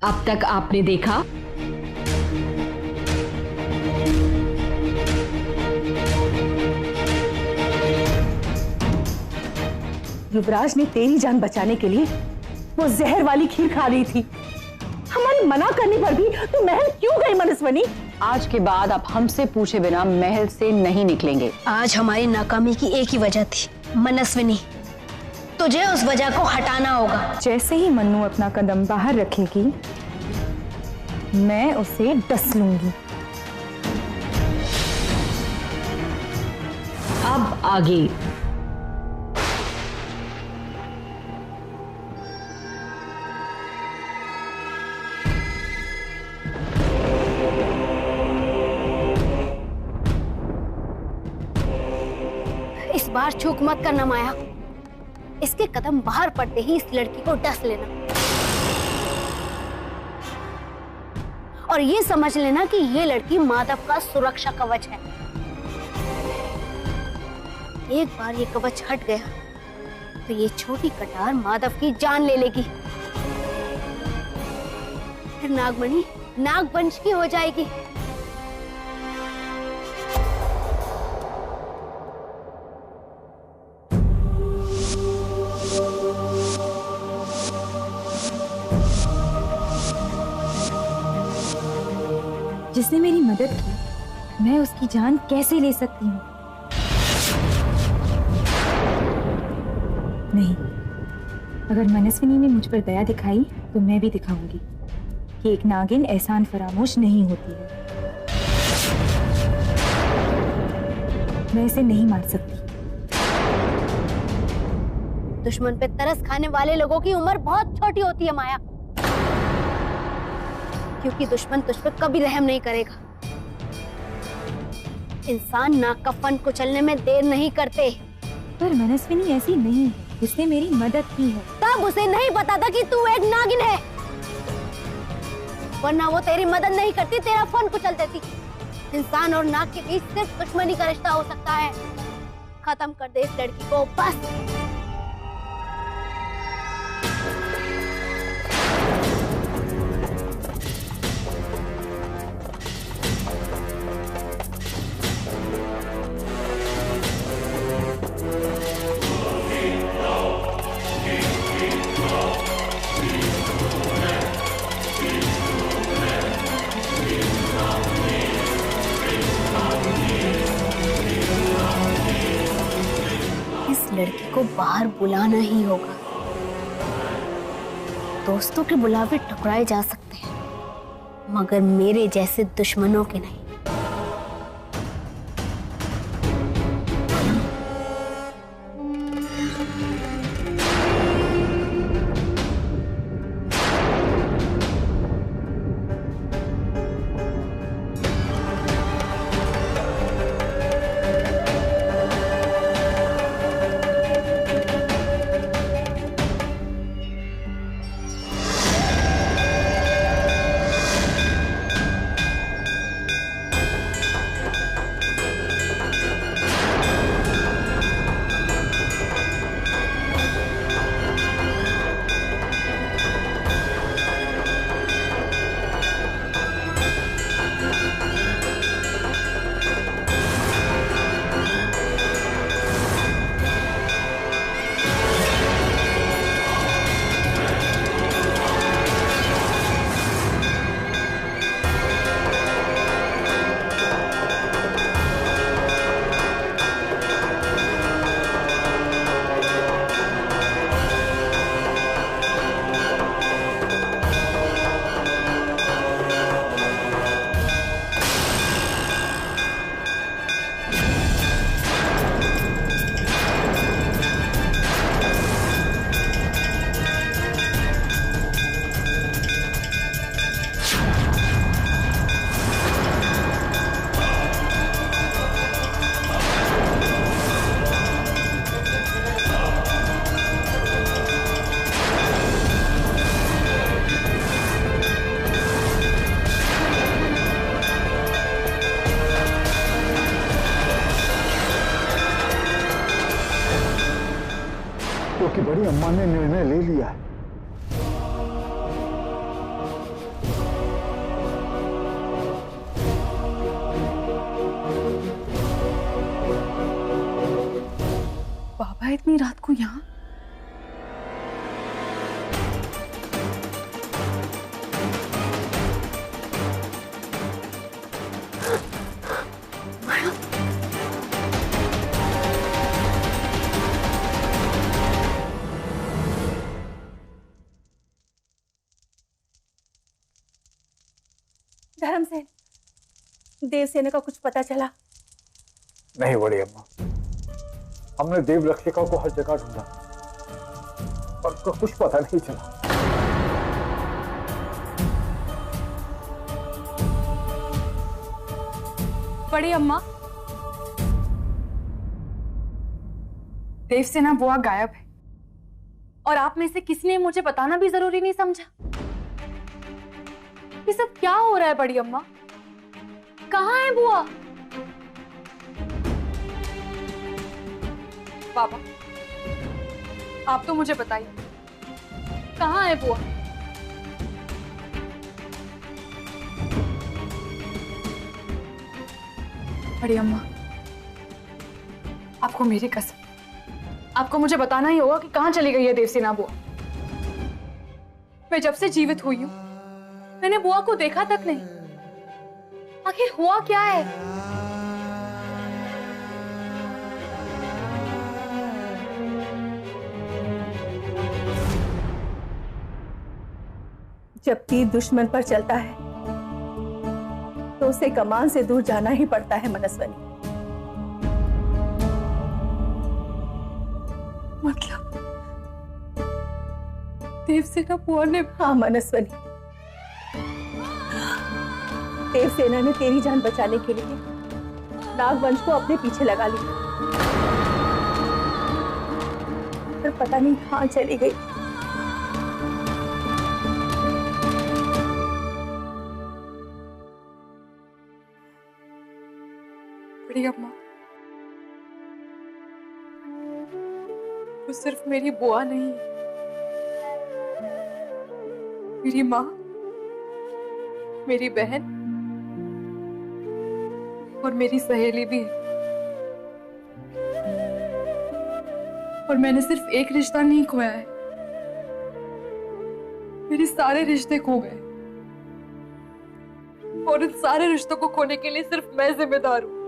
अब तक आपने देखा युवराज ने तेरी जान बचाने के लिए वो जहर वाली खीर खा ली थी। हमारी मना करने पर भी तू महल क्यों गई मनस्विनी? आज के बाद आप हमसे पूछे बिना महल से नहीं निकलेंगे। आज हमारी नाकामी की एक ही वजह थी मनस्विनी, तुझे उस वजह को हटाना होगा। जैसे ही मन्नू अपना कदम बाहर रखेगी मैं उसे डस लूंगी। अब आगे इस बार चूक मत करना माया, इसके कदम बाहर पड़ते ही इस लड़की को डस लेना और ये समझ लेना कि ये लड़की माधव का सुरक्षा कवच है। एक बार ये कवच हट गया तो ये छोटी कटार माधव की जान ले लेगी, फिर नागमणि नागवंश की हो जाएगी। जिसने मेरी मदद की मैं उसकी जान कैसे ले सकती हूँ? नहीं, अगर मनस्विनी ने मुझ पर दया दिखाई तो मैं भी दिखाऊंगी कि एक नागिन एहसान फरामोश नहीं होती है। मैं इसे नहीं मार सकती। दुश्मन पे तरस खाने वाले लोगों की उम्र बहुत छोटी होती है माया, क्योंकि दुश्मन तुझ पर कभी रहम नहीं करेगा। इंसान नाक का फन कुचलने में देर नहीं करते। पर मनस्विनी ऐसी नहीं, उसने मेरी मदद की है। तब उसे नहीं पता था कि तू एक नागिन है, वरना वो तेरी मदद नहीं करती, तेरा फन कुचल देती। इंसान और नाग के बीच सिर्फ दुश्मनी का रिश्ता हो सकता है। खत्म कर दे इस लड़की को बस। लड़की को बाहर बुलाना ही होगा। दोस्तों के बुलावे ठुकराए जा सकते हैं, मगर मेरे जैसे दुश्मनों के नहीं। क्योंकि बड़ी अम्मा ने निर्णय ले लिया है। इतनी रात को यहाँ? धर्मसेन, देवसेना का कुछ पता चला? नहीं बड़ी अम्मा, हमने देव रक्षिका को हर जगह ढूंढा पर उसका कुछ पता नहीं चला। बड़ी अम्मा, देवसेना बुआ गायब है और आप में से किसी ने मुझे बताना भी जरूरी नहीं समझा। ये सब क्या हो रहा है बड़ी अम्मा? कहाँ है बुआ? बाबा, आप तो मुझे बताइए, कहाँ है बुआ? बड़ी अम्मा, आपको मेरी कसम, आपको मुझे बताना ही होगा कि कहाँ चली गई है देवसेना बुआ। मैं जब से जीवित हुई हूं मैंने बुआ को देखा तक नहीं। आखिर हुआ क्या है? जब तीर दुश्मन पर चलता है तो उसे कमान से दूर जाना ही पड़ता है मनस्वनी। मतलब देवसेना बुआ ने? हाँ मनस्वनी, देवसेना ने तेरी जान बचाने के लिए नागवंश को अपने पीछे लगा लिया, पर पता नहीं कहाँ चली गई। बड़ी अम्मा, वो सिर्फ मेरी बुआ नहीं, मेरी माँ, मेरी बहन और मेरी सहेली भी है। और मैंने सिर्फ एक रिश्ता नहीं खोया है, मेरे सारे रिश्ते खो गए और इन सारे रिश्तों को खोने के लिए सिर्फ मैं जिम्मेदार हूं।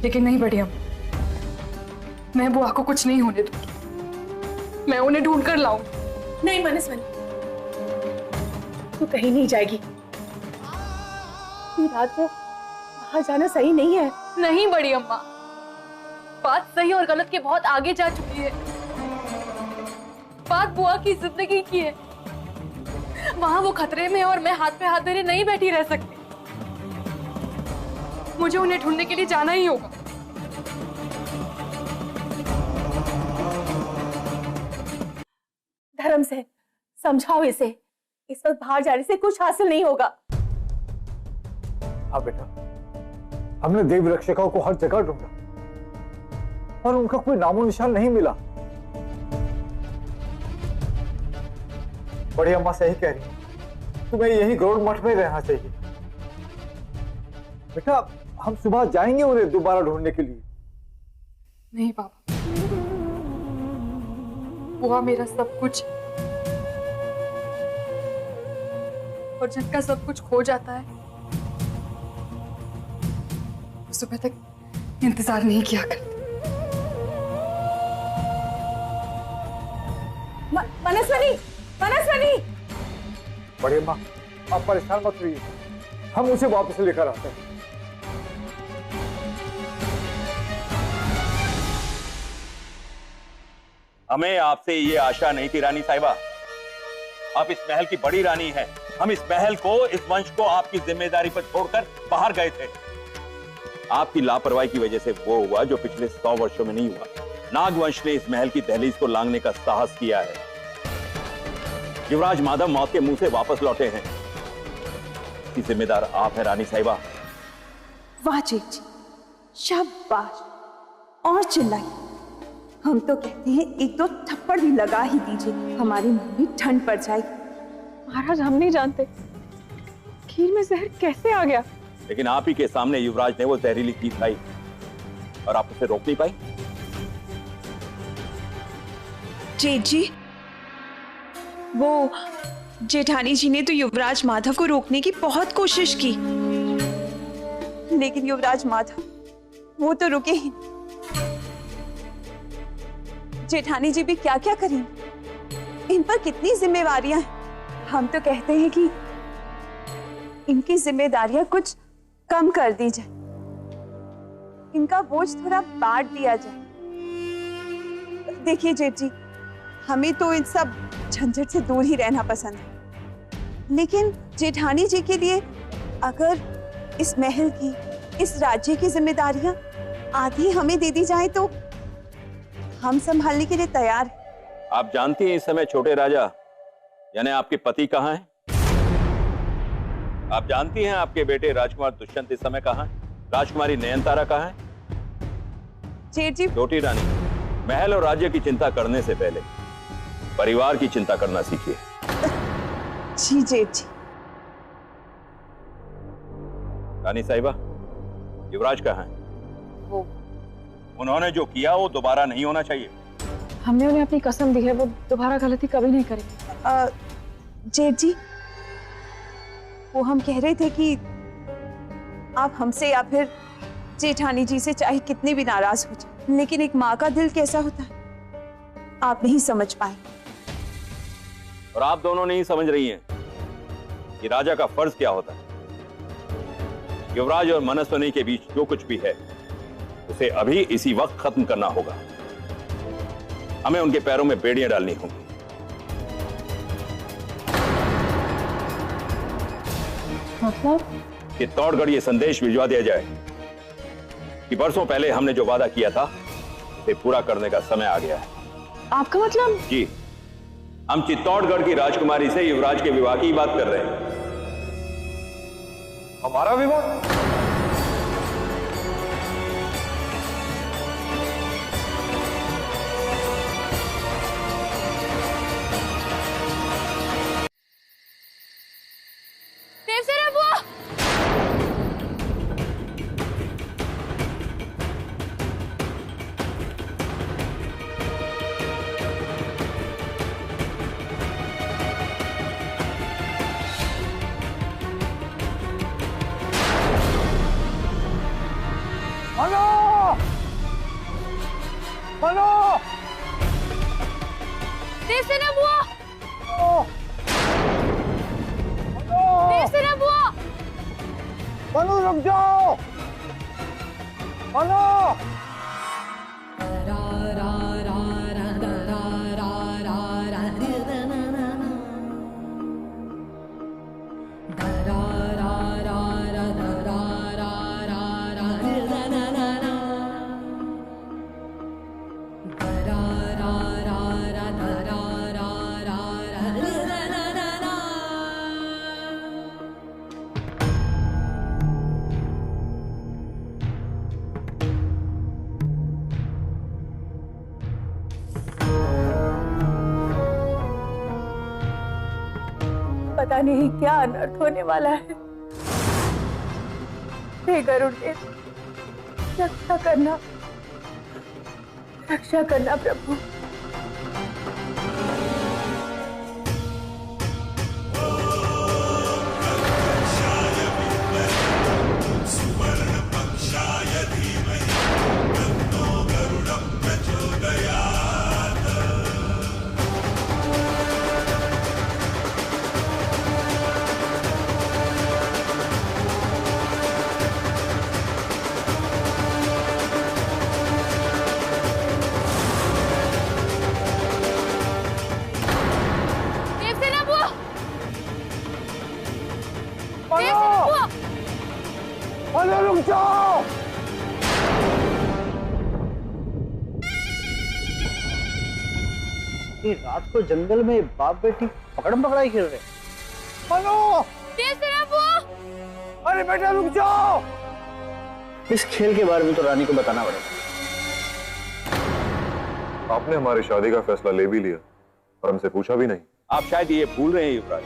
लेकिन नहीं बड़ी अम्मा, मैं बुआ को कुछ नहीं होने दूंगी, मैं उन्हें ढूंढ कर लाऊंगी। नहीं मनस्वनी, तू कहीं नहीं जाएगी। रात को बाहर जाना सही नहीं है। नहीं बड़ी अम्मा, बात सही और गलत के बहुत आगे जा चुकी है। बात बुआ की जिंदगी की है, वहां वो खतरे में और मैं हाथ पे हाथ धरे नहीं बैठी रह सकती। मुझे उन्हें ढूंढने के लिए जाना ही होगा। धर्मसेन, समझाओ इसे, इस वक्त बाहर जाने से कुछ हासिल नहीं होगा। हाँ बेटा, हमने देव रक्षिकाओं को हर जगह ढूंढा और उनका कोई नामो निशान नहीं मिला। बड़ी अम्मा सही कह रही, तुम्हें यही गरुड़ मठ में रहना चाहिए। बेटा, हम सुबह जाएंगे उन्हें दोबारा ढूंढने के लिए। नहीं पापा, बुआ मेरा सब कुछ है। और जिनका सब कुछ खो जाता है सुबह तक इंतजार नहीं किया करते। मनस्वनी, मनस्वनी! बड़ी अम्मा, आप परेशान मत रहिए, हम उसे वापस लेकर आते हैं। हमें आपसे ये आशा नहीं थी रानी साहिबा। आप इस महल की बड़ी रानी हैं। हम इस महल को, इस वंश को आपकी जिम्मेदारी पर छोड़कर बाहर गए थे। आपकी लापरवाही की वजह से वो हुआ जो पिछले 100 वर्षों में नहीं हुआ। नागवंश ने इस महल की दहलीज को लांघने का साहस किया है। युवराज माधव मौत के मुंह से वापस लौटे हैं। इसकी जिम्मेदार आप हैं रानी साहिबा। वाह जेठ जी, शाबाश, और चिल्लाइए। हम तो कहते हैं एक दो थप्पड़ भी लगा ही दीजिए, हमारी मुंह में ठंड पड़ जाएगी। महाराज, हम नहीं जानते खीर में जहर कैसे आ गया। लेकिन आप ही के सामने युवराज ने वो जहरीली खीर खाई। और आप उसे रोक नहीं पाई? जेठ जी, वो जेठानी जी ने तो युवराज माधव को रोकने की बहुत कोशिश की, लेकिन युवराज माधव वो तो रुके ही नहीं। जेठानी जी भी क्या क्या करेंगी, इन पर कितनी जिम्मेवारियां हैं। हम तो कहते हैं कि इनकी जिम्मेदारियां कुछ कम कर दी जाए, इनका बोझ थोड़ा बांट दिया जाए। देखिए जेठ जी, हमें तो इन सब झंझट से दूर ही रहना पसंद है, लेकिन जेठानी जी के लिए अगर इस महल की, इस राज्य की जिम्मेदारियां आधी हमें दे दी जाए तो हम संभालने के लिए तैयार हैं। आप जानती हैं इस समय छोटे राजा यानी आपके पति कहाँ हैं? आप जानती हैं आपके बेटे राजकुमार दुष्यंत इस समय कहाँ हैं? राजकुमारी नयनतारा कहाँ है? जेठ जी, छोटी रानी, महल और राज्य की चिंता करने से पहले परिवार की चिंता करना सीखिए। जी जेठ जी। रानी साहिबा, युवराज कहाँ है? वो उन्होंने जो किया वो दोबारा नहीं होना चाहिए। हमने उन्हें अपनी कसम दी है, वो दोबारा गलती कभी नहीं करेंगे। जेठ जी, वो हम कह रहे थे कि आप हमसे या फिर जेठानी जी से चाहे कितने भी नाराज हो जाए, लेकिन एक माँ का दिल कैसा होता है आप नहीं समझ पाए। और आप दोनों नहीं समझ रही हैं कि राजा का फर्ज क्या होता है। युवराज और मनस्विनी के बीच जो कुछ भी है उसे अभी इसी वक्त खत्म करना होगा। हमें उनके पैरों में बेड़ियां डालनी होंगी। मतलब? चित्तौड़गढ़ ये संदेश भिजवा दिया जाए कि बरसों पहले हमने जो वादा किया था उसे पूरा करने का समय आ गया है। आपका मतलब? जी, हम चित्तौड़गढ़ की राजकुमारी से युवराज के विवाह की बात कर रहे हैं। हमारा विवाह? देवसेना बुआ! मनो! मनो! देवसेना बुआ! मनो! देवसेना बुआ! मनो रुक जाओ! मनो! पता नहीं क्या अनर्थ होने वाला है। हे गरुड़ देव, रक्षा करना, रक्षा करना प्रभु। देवसेना बुआ! मनो! मनो रुक जाओ! ये रात को जंगल में बाप बेटी पकड़म पकड़ाई खेल रहे। मनो! देवसेना बुआ! अरे बेटा रुक जाओ! इस खेल के बारे में तो रानी को बताना पड़ेगा। आपने हमारी शादी का फैसला ले भी लिया और हमसे पूछा भी नहीं। आप शायद ये भूल रहे हैं युवराज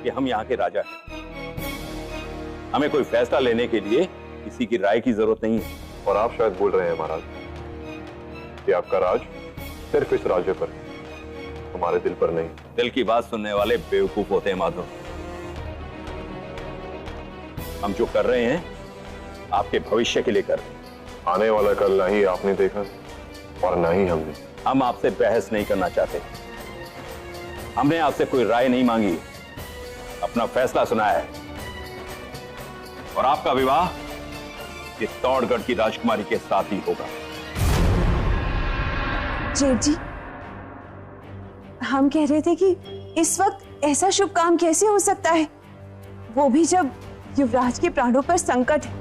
कि हम यहाँ के राजा हैं। हमें कोई फैसला लेने के लिए किसी की राय की जरूरत नहीं है। और आप शायद बोल रहे हैं महाराज कि आपका राज सिर्फ इस राज्य पर, हमारे दिल पर नहीं। दिल की बात सुनने वाले बेवकूफ होते हैं माधव। हम जो कर रहे हैं आपके भविष्य के लिए कर रहे हैं। आने वाला कल ना ही आपने देखा और ना ही हमने। हम आपसे बहस नहीं करना चाहते, हमने आपसे कोई राय नहीं मांगी, अपना फैसला सुनाया है। और आपका विवाह चित्तौड़गढ़ की राजकुमारी के साथ ही होगा। जेठ जी, हम कह रहे थे कि इस वक्त ऐसा शुभ काम कैसे हो सकता है, वो भी जब युवराज के प्राणों पर संकट है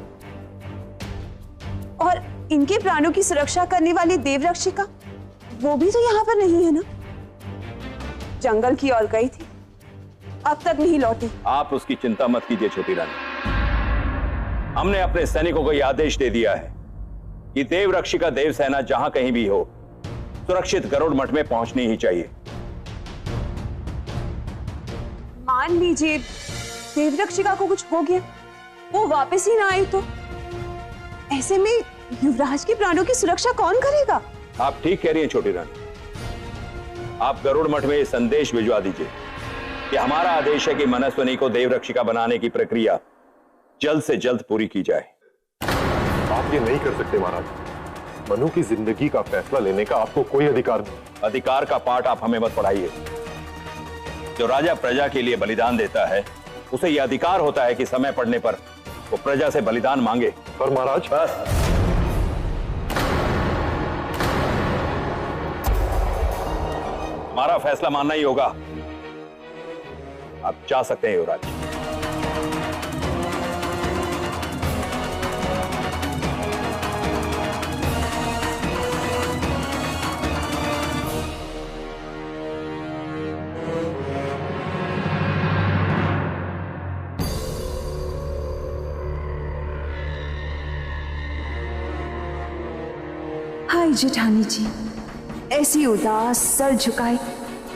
और इनके प्राणों की सुरक्षा करने वाली देवरक्षिका वो भी तो यहाँ पर नहीं है ना। जंगल की ओर गई थी, अब तक नहीं लौटी। आप उसकी चिंता मत कीजिए छोटी रानी। हमने अपने सैनिकों को यह आदेश दे दिया है कि देवरक्षिका देवसेना जहां कहीं भी हो सुरक्षित गरुड़ मठ में पहुंचनी ही चाहिए। मान लीजिए देवरक्षिका को कुछ हो गया, वो वापस ही ना आई तो ऐसे में युवराज के प्राणों की सुरक्षा कौन करेगा? आप ठीक कह रही हैं छोटी रानी। आप गरुड़ मठ में यह संदेश भिजवा दीजिए कि हमारा आदेश है कि मनस्विनी को देवरक्षिका बनाने की प्रक्रिया जल्द से जल्द पूरी की जाए। आप ये नहीं कर सकते महाराज। मनु की जिंदगी का फैसला लेने का आपको कोई अधिकार नहीं। अधिकार का पाठ आप हमें मत पढ़ाइए। जो राजा प्रजा के लिए बलिदान देता है उसे यह अधिकार होता है कि समय पड़ने पर वो प्रजा से बलिदान मांगे। पर महाराज, बस हमारा फैसला मानना ही होगा। आप जा सकते हैं युवराज। हाय जेठानी जी, ऐसी उदास सर झुकाए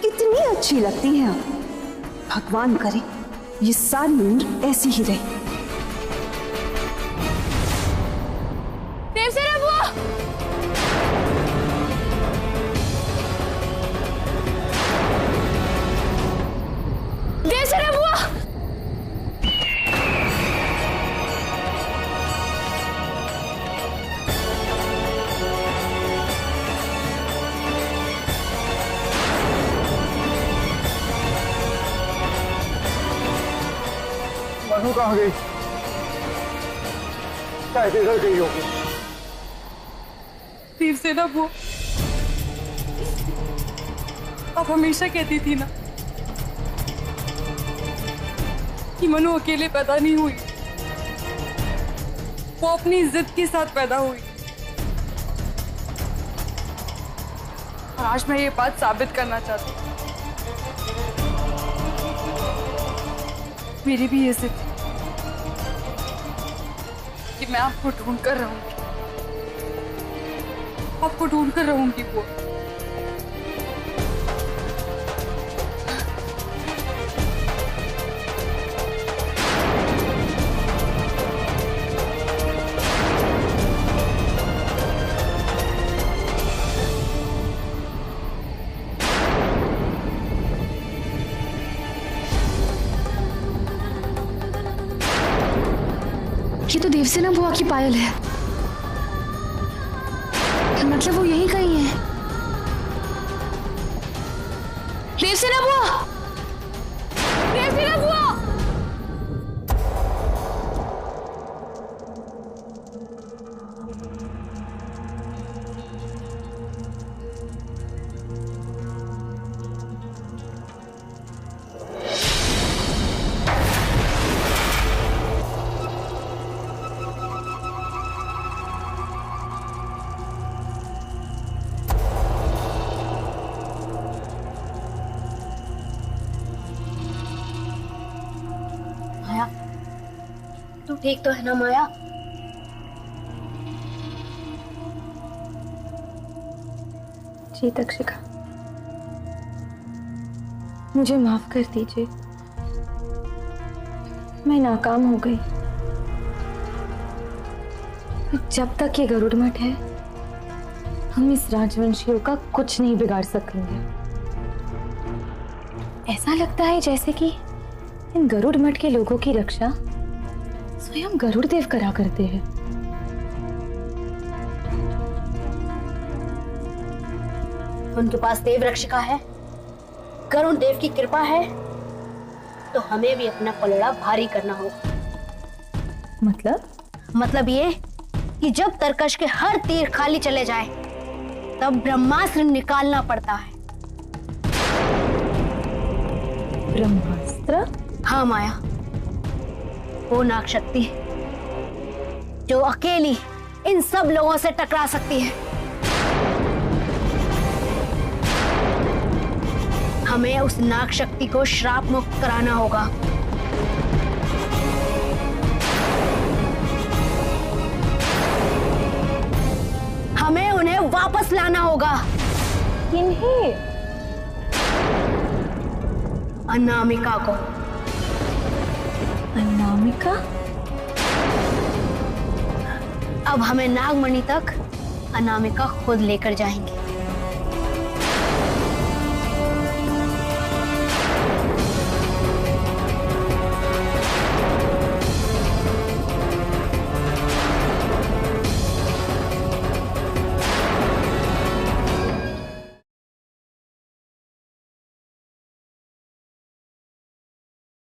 कितनी अच्छी लगती हैं आप। भगवान करे ये सारी उम्र ऐसी ही रहे। देवसेना बुआ! देवसेना बुआ! मनु कहाँ गई? शायद इधर गई होगी। देवसेना बुआ, आप हमेशा कहती थी ना कि मनु अकेले पैदा नहीं हुई, वो अपनी जिद के साथ पैदा हुई। और आज मैं ये बात साबित करना चाहती हूँ। मेरी भी ये जिद थी कि मैं आपको ढूंढ कर रहूंगी, आपको ढूंढ कर रहूंगी बुआ। ये तो देवसेना बुआ की पायल है, मतलब वो यहीं कहीं है। देवसेना बुआ! देवसेना बुआ! माया, तू ठीक तो है ना माया? जी तक्षिका, मुझे माफ कर दीजिए, मैं नाकाम हो गई। जब तक ये गरुड़ मठ है, हम इस राजवंशियों का कुछ नहीं बिगाड़ सकेंगे। ऐसा लगता है जैसे कि इन गरुड़ मठ के लोगों की रक्षा स्वयं गरुड़ देव करा करते हैं। उनके पास देव रक्षिका है, गरुड़ देव की कृपा है, तो हमें भी अपना पलड़ा भारी करना होगा। मतलब ये कि जब तरकश के हर तीर खाली चले जाए तब ब्रह्मास्त्र निकालना पड़ता है। ब्रह्मास्त्र? हाँ माया, वो नाग शक्ति जो अकेली इन सब लोगों से टकरा सकती है। हमें उस नाग शक्ति को श्राप मुक्त कराना होगा। हमें उन्हें वापस लाना होगा। इन्हें? अनामिका को। अनामिका? अब हमें नागमणि तक अनामिका खुद लेकर जाएंगे।